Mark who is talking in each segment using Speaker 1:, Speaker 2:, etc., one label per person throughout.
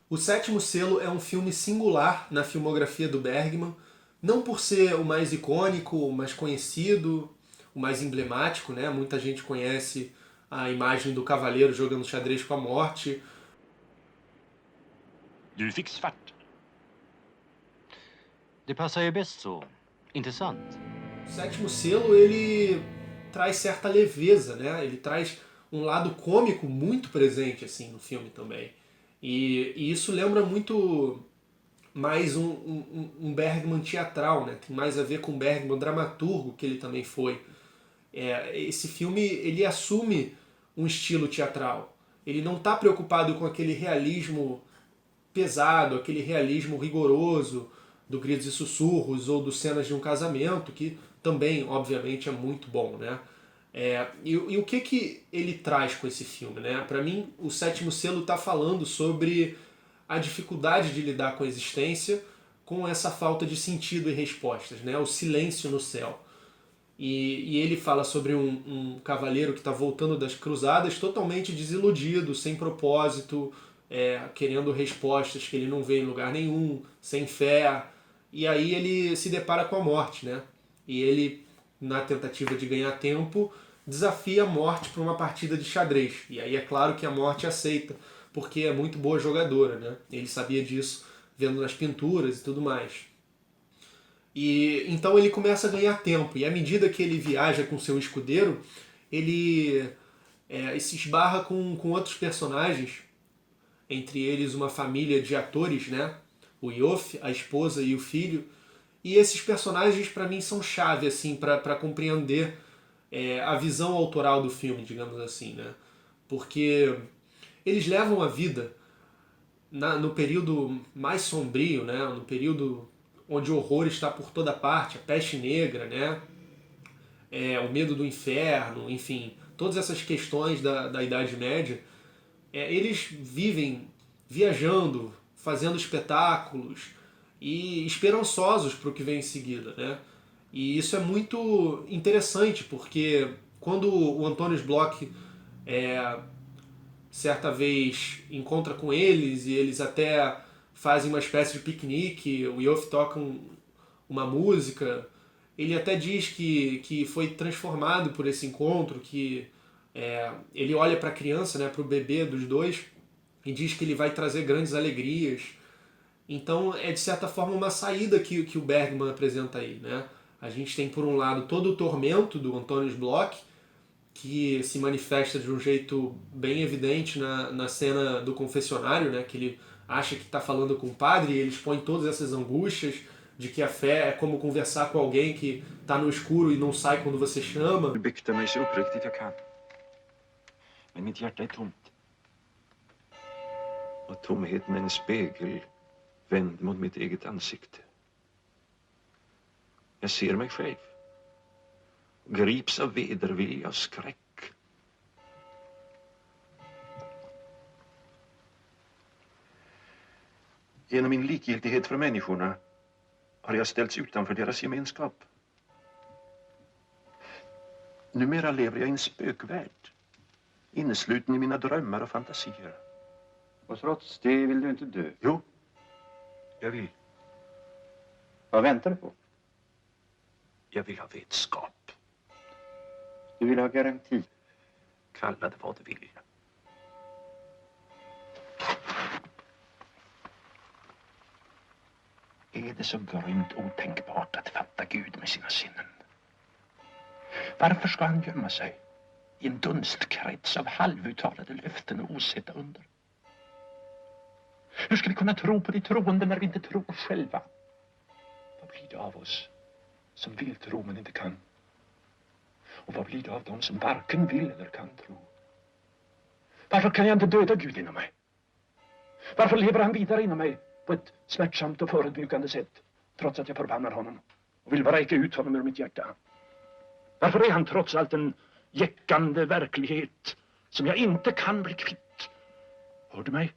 Speaker 1: O Sétimo Selo é um filme singular na filmografia do Bergman, não por ser o mais icônico, o mais conhecido, o mais emblemático, né? Muita gente conhece a imagem do cavaleiro jogando xadrez com a morte.
Speaker 2: Du fick svart. Det passar ju bäst så. Inte sant?
Speaker 1: O Sétimo Selo, ele traz certa leveza, né? Ele traz um lado cômico muito presente assim no filme também. E isso lembra muito mais um Bergman teatral, né? Tem mais a ver com o Bergman dramaturgo, que ele também foi. Esse filme, ele assume um estilo teatral. Ele não está preocupado com aquele realismo pesado, aquele realismo rigoroso do Gritos e Sussurros ou dos Cenas de um Casamento, que também, obviamente, é muito bom, né? E o que ele traz com esse filme, né? Para mim, o Sétimo Selo está falando sobre a dificuldade de lidar com a existência, com essa falta de sentido e respostas, né? O silêncio no céu. E ele fala sobre um cavaleiro que está voltando das cruzadas totalmente desiludido, sem propósito, querendo respostas que ele não vê em lugar nenhum, sem fé. E aí ele se depara com a morte, né? E ele, na tentativa de ganhar tempo, desafia a morte para uma partida de xadrez. E aí é claro que a morte aceita, porque é muito boa jogadora, né? Ele sabia disso vendo nas pinturas e tudo mais. E então ele começa a ganhar tempo. E à medida que ele viaja com seu escudeiro, ele se esbarra com outros personagens, entre eles uma família de atores, né? O Yof, a esposa e o filho. E esses personagens para mim são chave assim para compreender a visão autoral do filme, digamos assim, né? Porque eles levam a vida no período mais sombrio, né? No período onde o horror está por toda parte, a peste negra, né? O medo do inferno, enfim, todas essas questões da Idade Média, eles vivem viajando, fazendo espetáculos e esperançosos para o que vem em seguida, né? E isso é muito interessante, porque quando o Antônio Bloch certa vez encontra com eles e eles até fazem uma espécie de piquenique, o Yoff toca uma música, ele até diz que foi transformado por esse encontro, que ele olha para a criança, né, para o bebê dos dois, e diz que ele vai trazer grandes alegrias. Então é de certa forma uma saída que o Bergman apresenta aí, né? A gente tem por um lado todo o tormento do Antônio Bloch, que se manifesta de um jeito bem evidente na cena do confessionário, né? Que ele acha que está falando com o padre e ele expõe todas essas angústias de que a fé é como conversar com alguém que está no escuro e não sai quando você chama.
Speaker 3: Bykta mig så uppriktigt jag kan. Men mitt hjärta är tomt. Och tomheten är en spegel vänd mot mitt eget ansikte. Jag ser mig själv. Grips av vedervilja och skräck. Genom min likgiltighet för människorna har jag ställts utanför deras gemenskap. Numera lever jag i en spökvärld, innesluten i mina drömmar och fantasier.
Speaker 4: Och trots det vill du inte dö?
Speaker 3: Jo, jag vill.
Speaker 4: Vad väntar du på?
Speaker 3: Jag vill ha vetskap.
Speaker 4: Du vill ha garanti?
Speaker 3: Kalla det vad du vill. Är det så grymt otänkbart att fatta Gud med sina sinnen? Varför ska han gömma sig i en dunstkrets av halvuttalade löften och osedda under? Hur ska vi kunna tro på de troende när vi inte tror själva? Vad blir det av oss som vill tro men inte kan? Och vad blir det av dem som varken vill eller kan tro? Varför kan jag inte döda Gud inom mig? Varför lever han vidare inom mig på ett smärtsamt och förödmjukande sätt, trots att jag förbannar honom och vill vräka ut honom ur mitt hjärta? Varför är han trots allt en jäckande verklighet som jag inte kan bli kvitt? Hör du mig?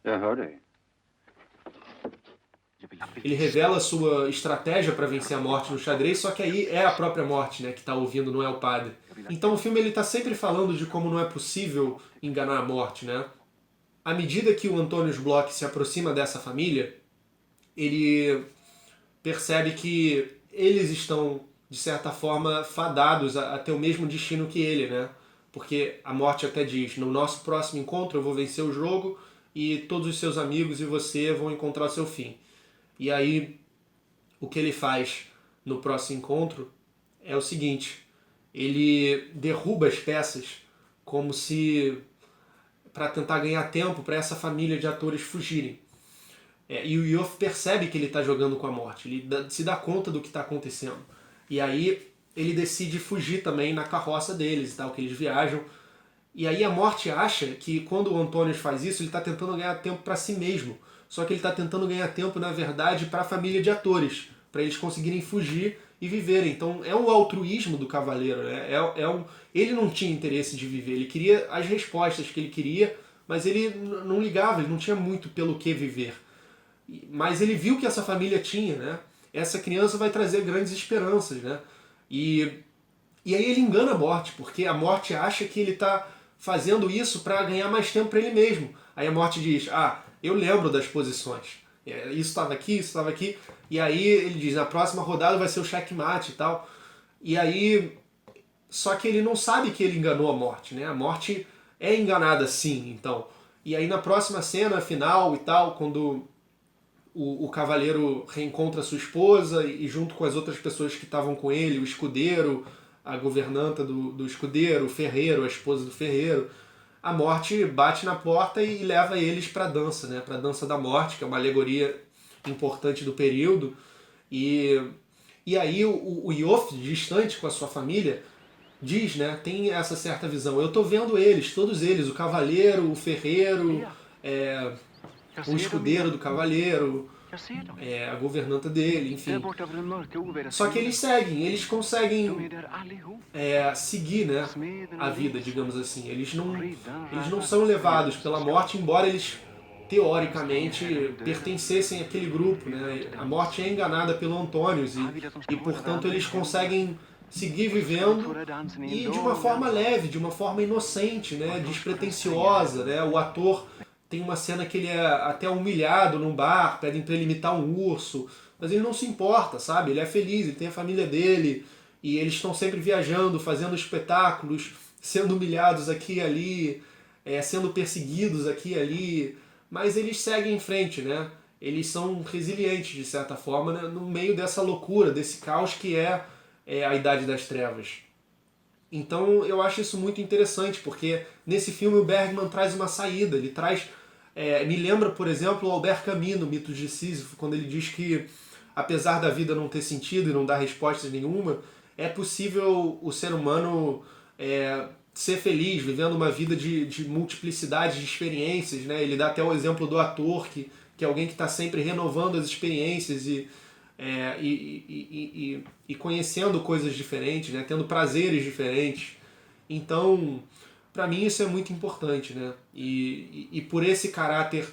Speaker 4: Jag hör dig.
Speaker 1: Ele revela a sua estratégia para vencer a morte no xadrez, só que aí é a própria morte, né, que está ouvindo, não é o padre. Então o filme ele está sempre falando de como não é possível enganar a morte, né? à medida que o Antonius Bloch se aproxima dessa família, ele percebe que eles estão, de certa forma, fadados a ter o mesmo destino que ele, né? Porque a morte até diz, no nosso próximo encontro eu vou vencer o jogo e todos os seus amigos e você vão encontrar o seu fim. E aí, o que ele faz no próximo encontro é o seguinte, ele derruba as peças como se para tentar ganhar tempo para essa família de atores fugirem. E o Yoff percebe que ele está jogando com a morte, ele se dá conta do que está acontecendo. E aí ele decide fugir também na carroça deles e tal, que eles viajam. E aí a morte acha que quando o Antonius faz isso, ele está tentando ganhar tempo para si mesmo. Só que ele está tentando ganhar tempo, na verdade, para a família de atores, para eles conseguirem fugir e viverem. Então é o altruísmo do cavaleiro, né? Ele não tinha interesse de viver, ele queria as respostas que ele queria, mas ele não ligava, ele não tinha muito pelo que viver. Mas ele viu que essa família tinha, né? Essa criança vai trazer grandes esperanças, né? E aí ele engana a morte, porque a morte acha que ele está fazendo isso para ganhar mais tempo para ele mesmo. Aí a morte diz, eu lembro das posições. Isso estava aqui, isso estava aqui. E aí ele diz, na próxima rodada vai ser o checkmate e tal. E aí... Só que ele não sabe que ele enganou a morte, né? A morte é enganada sim, então. E aí na próxima cena, final e tal, quando o cavaleiro reencontra sua esposa e junto com as outras pessoas que estavam com ele, o escudeiro, a governanta do escudeiro, o ferreiro, a esposa do ferreiro, a morte bate na porta e leva eles para a dança, né? Para a dança da morte, que é uma alegoria importante do período. E aí o Yoff, distante com a sua família, diz, né? Tem essa certa visão. Eu tô vendo eles, todos eles, o cavaleiro, o ferreiro, o escudeiro do cavaleiro, a governanta dele, enfim. Só que eles seguem, eles conseguem seguir, né, a vida, digamos assim. Eles não são levados pela morte, embora eles teoricamente pertencessem àquele grupo, né? A morte é enganada pelo Antonius e portanto eles conseguem seguir vivendo e de uma forma leve, de uma forma inocente, né, despretensiosa, né? O ator tem uma cena que ele é até humilhado num bar, pedem pra ele imitar um urso, mas ele não se importa, sabe? Ele é feliz, ele tem a família dele, e eles estão sempre viajando, fazendo espetáculos, sendo humilhados aqui e ali, sendo perseguidos aqui e ali, mas eles seguem em frente, né? Eles são resilientes, de certa forma, né? No meio dessa loucura, desse caos que é a Idade das Trevas. Então eu acho isso muito interessante, porque nesse filme o Bergman traz uma saída, ele traz... me lembra, por exemplo, o Albert Camus, no Mitos de Sísifo, quando ele diz que, apesar da vida não ter sentido e não dar respostas nenhuma, é possível o ser humano ser feliz, vivendo uma vida de multiplicidade de experiências, né? Ele dá até o exemplo do ator, que é alguém que está sempre renovando as experiências e conhecendo coisas diferentes, né? Tendo prazeres diferentes. Então, para mim isso é muito importante, né? E por esse caráter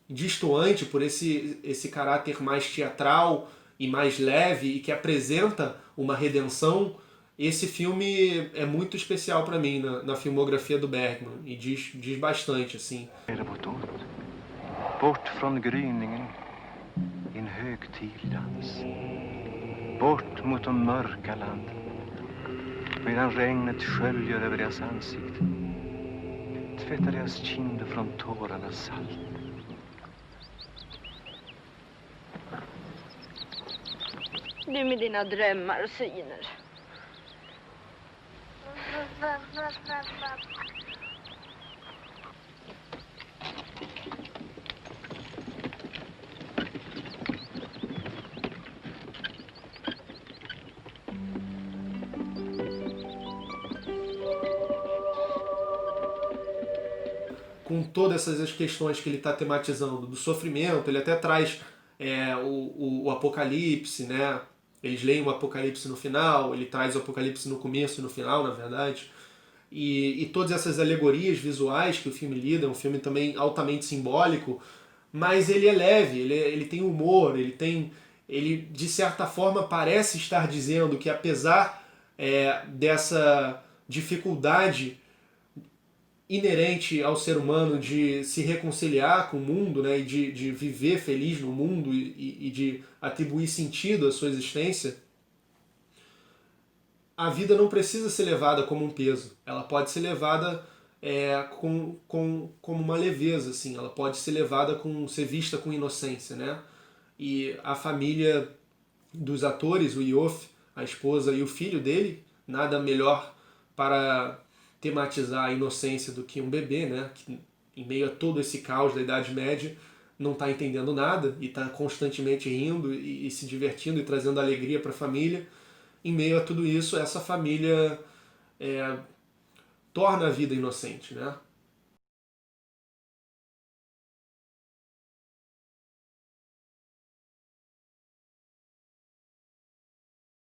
Speaker 1: destoante, por esse caráter mais teatral e mais leve e que apresenta uma redenção, esse filme é muito especial para mim na filmografia do Bergman e diz bastante, assim.
Speaker 2: Bort från gryningen i en högtidlig dans. Bort mot de mörka landen medan regnet sköljer över deras ansikten. Tvättar deras kinder från tårarnas salt.
Speaker 5: Du med dina drömmar och syner.
Speaker 1: Com todas essas questões que ele está tematizando do sofrimento, ele até traz o Apocalipse, né? Eles leem o Apocalipse no final, ele traz o Apocalipse no começo e no final, na verdade. E todas essas alegorias visuais que o filme lida, é um filme também altamente simbólico, mas ele é leve, ele tem humor, ele de certa forma parece estar dizendo que apesar dessa dificuldade inerente ao ser humano de se reconciliar com o mundo, né, e de viver feliz no mundo e de atribuir sentido à sua existência, a vida não precisa ser levada como um peso. Ela pode ser levada como uma leveza, assim. Ela pode ser levada ser vista com inocência, né? E a família dos atores, o Yof, a esposa e o filho dele, nada melhor para tematizar a inocência do que um bebê, né? Que em meio a todo esse caos da Idade Média não está entendendo nada e está constantemente rindo e se divertindo e trazendo alegria para a família. Em meio a tudo isso, essa família torna a vida inocente, né?